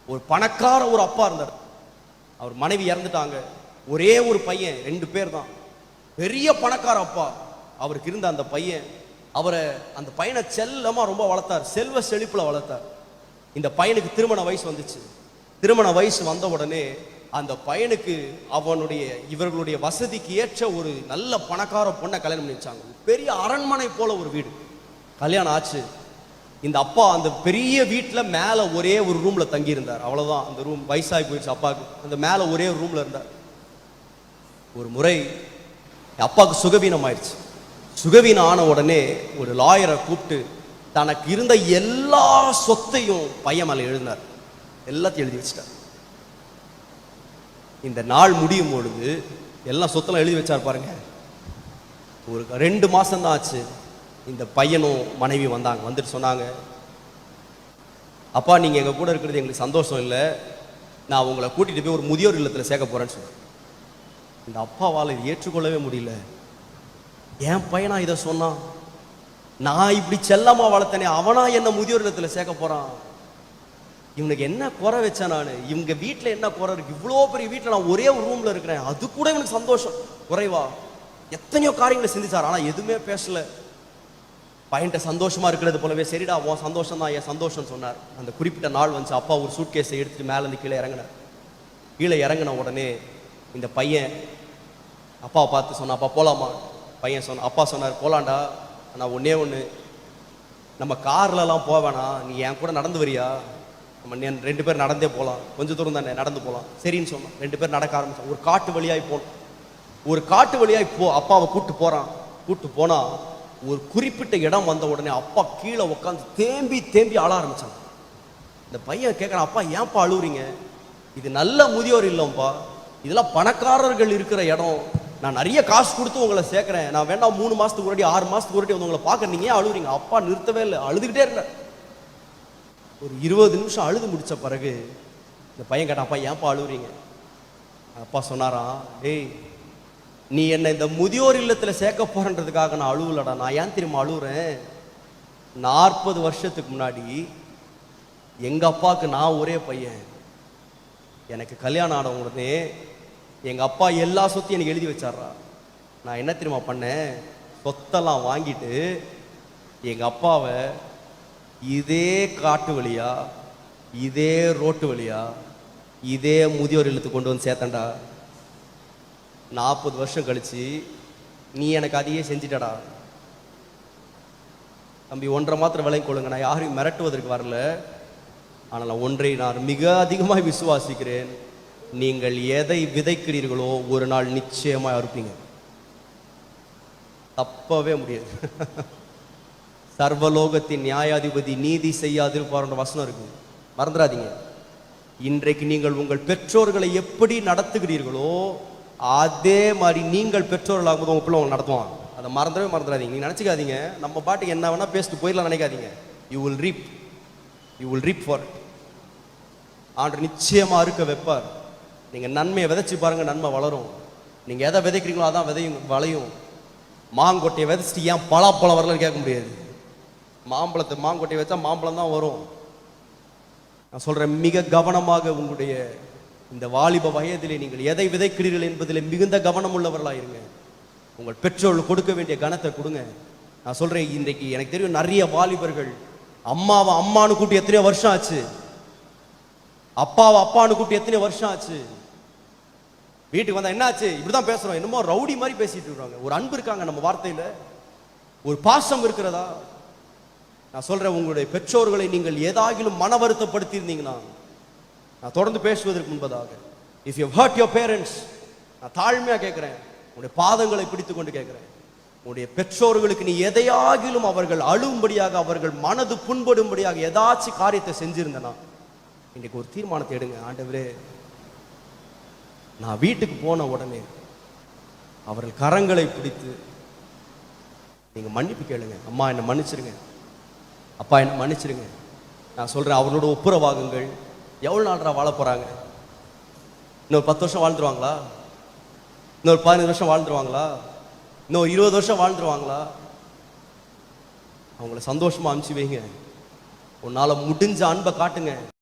ஒரு பணக்கார ஒரு அப்பா இருந்தார். அவர் மனைவி இறந்துட்டாங்க. ஒரே ஒரு பையன், 2 பேர் தான். பெரிய பணக்கார அப்பா. அவருக்கு இருந்த அந்த பையன், அந்த பையனை செல்லமா ரொம்ப வளர்த்தார். செல்வ செழிப்புல வளர்த்தார். இந்த பையனுக்கு திருமண வயசு வந்துச்சு. திருமண வயசு வந்த உடனே அந்த பையனுக்கு இவர்களுடைய வசதிக்கு ஏற்ற ஒரு நல்ல பணக்கார பொண்ணை கல்யாணம் பண்ணி வச்சாங்க. பெரிய அரண்மனை போல ஒரு வீடு. கல்யாணம் ஆச்சு. இந்த அப்பா அந்த பெரிய வீட்டில் மேலே ஒரே ஒரு ரூம்ல தங்கி இருந்தார். அவ்வளவுதான். அந்த ரூம் வயசாகி போயிடுச்சு அப்பாவுக்கு. அந்த மேலே ஒரே ஒரு ரூம்ல இருந்தார். ஒரு முறை அப்பாவுக்கு சுகவீனம் ஆயிடுச்சு. சுகவீனம் ஆன உடனே ஒரு லாயரை கூப்பிட்டு தனக்கு இருந்த எல்லா சொத்தையும் பையன் மேலே எழுதினார். எல்லாத்தையும் எழுதி வச்சிட்டார். இந்த நாள் முடியும் பொழுது எல்லாம் சொத்தெல்லாம் எழுதி வச்சார் பாருங்க. ஒரு 2 மாசம் தான் ஆச்சு. இந்த பையனும் மனைவி வந்தாங்க. வந்துட்டு சொன்னாங்க, அப்பா நீங்க எங்க கூட இருக்கிறது எங்களுக்கு சந்தோஷம் இல்லை, நான் உங்களை கூட்டிட்டு போய் ஒரு முதியோர் இல்லத்துல சேர்க்க போறேன்னு சொன்னேன். இந்த அப்பாவால் இதை ஏற்றுக்கொள்ளவே முடியல. என் பையனா இதை சொன்னான், நான் இப்படி செல்லமா வளர்த்தனே, அவனா என்ன முதியோர் இல்லத்துல சேர்க்க போறான், இவனுக்கு என்ன குறை வச்சேன் நான், இவங்க வீட்டில் என்ன குறை இருக்கு, இவ்வளோ பெரிய வீட்டில் நான் ஒரே ஒரு ரூம்ல இருக்கிறேன், அது கூட இவனுக்கு சந்தோஷம் குறைவா, எத்தனையோ காரியங்களை சிந்திச்சார். ஆனா எதுவுமே பேசல. பையன்ட்ட சந்தோஷமா இருக்கிறது போலவே, சரிடா உன் சந்தோஷம் தான் என் சந்தோஷம் சொன்னார். அந்த குறிப்பிட்ட நாள் வந்து அப்பா ஒரு சூட்கேஸை எடுத்துட்டு மேல இருந்து கீழே இறங்கினார். கீழே இறங்கின உடனே இந்த பையன் அப்பாவை பார்த்து சொன்னா, அப்பா போலாமா? பையன் சொன்ன, அப்பா சொன்னார், போலாண்டா, நான் ஒன்னே ஒன்று, நம்ம கார்லலாம் போவேணா, நீ என் கூட நடந்து வரியா, நம்ம 2 பேர் நடந்தே போகலாம், கொஞ்சம் தூரம் தானே நடந்து போகலாம். சரின்னு சொன்னோம். 2 பேர் நடக்க ஆரம்பிச்சோம். ஒரு காட்டு வழியாய் போனோம். ஒரு காட்டு வழியாய் அப்பாவை கூப்பிட்டு போறான். கூப்பிட்டு போனா ஒரு குறிப்பிட்ட இடம் வந்த உடனே அப்பா கீழே உட்காந்து தேம்பி தேம்பி அழ ஆரம்பிச்சான். இந்த பையன் கேட்கறான், அப்பா ஏன்ப்பா அழுவுறீங்க, இது நல்ல முதியோர் இல்லம்பா, இதெல்லாம் பணக்காரர்கள் இருக்கிற இடம், நான் நிறைய காசு கொடுத்து உங்களை சேர்க்கிறேன், நான் வேணா 3 மாசத்துக்கு முன்னாடி 6 மாசத்துக்கு முன்னாடி வந்து உங்களை பார்க்க, நீங்க ஏன் அழுவுறீங்க? அப்பா நிறுத்தவே இல்லை, அழுதுகிட்டே இருந்தார். ஒரு 20 நிமிஷம் அழுது முடிச்ச பிறகு இந்த பையன் கேட்டான், அப்பா ஏன்ப்பா அழுவுறீங்க? அப்பா சொன்னாராம், டேய் நீ என்னை இந்த முதியோர் இல்லத்துல சேர்க்க போறன்றதுக்காக நான் அழுவலடா, நான் ஏன் தெரியுமா அழுவுறேன், 40 வருஷத்துக்கு முன்னாடி எங்க அப்பாவுக்கு நான் ஒரே பையன், எனக்கு கல்யாணம் ஆன உடனே எங்க அப்பா எல்லா சொத்தையும் எனக்கு எழுதி வச்சாரா, நான் என்ன தெரியுமா பண்ணேன், சொத்தெல்லாம் வாங்கிட்டு எங்க அப்பாவை இதே காட்டு வழியா, இதே ரோட்டு வழியா, இதே முதியோர் இல்லத்துக்கு கொண்டு வந்து சேர்த்தண்டா. 40 வருஷம் கழிச்சு நீ எனக்கு அதையே செஞ்சிட்டடா. தம்பி 1.5 மாத்திரம் விலை கொள்ளுங்க, நான் யாரையும் மிரட்டுவதற்கு வரல, ஆனால் ஒன்றை நான் மிக அதிகமாக விசுவாசிக்கிறேன், நீங்கள் எதை விதைக்கிறீர்களோ ஒரு நாள் நிச்சயமா அறுப்பீங்க, தப்பவே முடியாது. சர்வலோகத்தின் நியாயாதிபதி நீதி செய்யாதிருப்பார்ன்ற வசனம் இருக்கு, மறந்துடாதீங்க. இன்றைக்கு நீங்கள் உங்கள் பெற்றோர்களை எப்படி நடத்துகிறீர்களோ அதே மாதிரி நீங்கள் பெற்றோர்களாகும்போது உங்க பிள்ளை உங்களை நடத்துவாங்க. அதை மறந்துடாதீங்க. நீங்க நினைச்சுக்காதீங்க நம்ம பாட்டுக்கு என்ன வேணா பேசிட்டு போயிடலாம் நினைக்காதீங்க. You will ரீப் for it. ஆண்டவர் நிச்சயமா அறுக்க வைப்பார். நீங்க நன்மையை விதைச்சு பாருங்க, நன்மை வளரும். நீங்க எதை விதைக்கிறீங்களோ அதான் வளையும். மாங்கொட்டையை விதைச்சிட்டு ஏன் பலாப்பழம் வரலன்னு கேட்க முடியாது. மாங்கொட்டையை வச்சா மாம்பழம் தான் வரும். நான் சொல்றேன், மிக கவனமாக உங்களுடைய இந்த வாலிப வயதிலே நீங்கள் எதை விதைக்கிறீர்கள் என்பதில் மிகுந்த கவனம் உள்ளவர்களாயிருங்க. உங்கள் பெற்றோர்கள் கொடுக்க வேண்டிய கனத்தை கொடுங்க. நான் சொல்றேன், இன்றைக்கு எனக்கு தெரியும் நிறைய வாலிபர்கள் அம்மாவை அம்மானு கூட்டி எத்தனையோ வருஷம் ஆச்சு, அப்பாவை அப்பானு கூட்டி எத்தனையோ வருஷம் ஆச்சு, வீட்டுக்கு வந்தா என்ன ஆச்சு இப்படிதான் பேசுறோம், என்னமோ ரவுடி மாதிரி பேசிட்டு இருக்காங்க. ஒரு அன்பு இருக்காங்க நம்ம வார்த்தையில, ஒரு பாசம் இருக்கிறதா? நான் சொல்றேன், உங்களுடைய பெற்றோர்களை நீங்கள் ஏதாகிலும் மன வருத்தப்படுத்தி இருந்தீங்கன்னா, நான் தொடர்ந்து பேசுவதற்கு முன்பதாக, if you hurt your parents, நான் தாழ்மையா கேட்கிறேன், உங்களுடைய பாதங்களை பிடித்து கொண்டு கேட்கிறேன், உங்களுடைய பெற்றோர்களுக்கு நீ எதையாகிலும் அவர்கள் அழும்படியாக, அவர்கள் மனது புண்படும்படியாக ஏதாச்சும் காரியத்தை செஞ்சிருந்தனா, இன்னைக்கு ஒரு தீர்மானத்தை எடுங்க. ஆண்டவரே, நான் வீட்டுக்கு போன உடனே அவர்கள் கரங்களை பிடித்து நீங்க மன்னிப்பு கேளுங்க, அம்மா என்னை மன்னிச்சிருங்க, அப்பா என்ன மன்னிச்சிருங்க. நான் சொல்றேன், அவர்களோட ஒப்புரவாகுங்கள். எவ்வளவு நாள் வாழ போறாங்க? இன்னொரு 10 வருஷம் வாழ்ந்துருவாங்களா? இன்னொரு 15 வருஷம் வாழ்ந்துருவாங்களா? இன்னொரு 20 வருஷம் வாழ்ந்துருவாங்களா? அவங்கள சந்தோஷமா அனுப்பிச்சு வைங்க. உன்னால முடிஞ்ச அன்பை காட்டுங்க.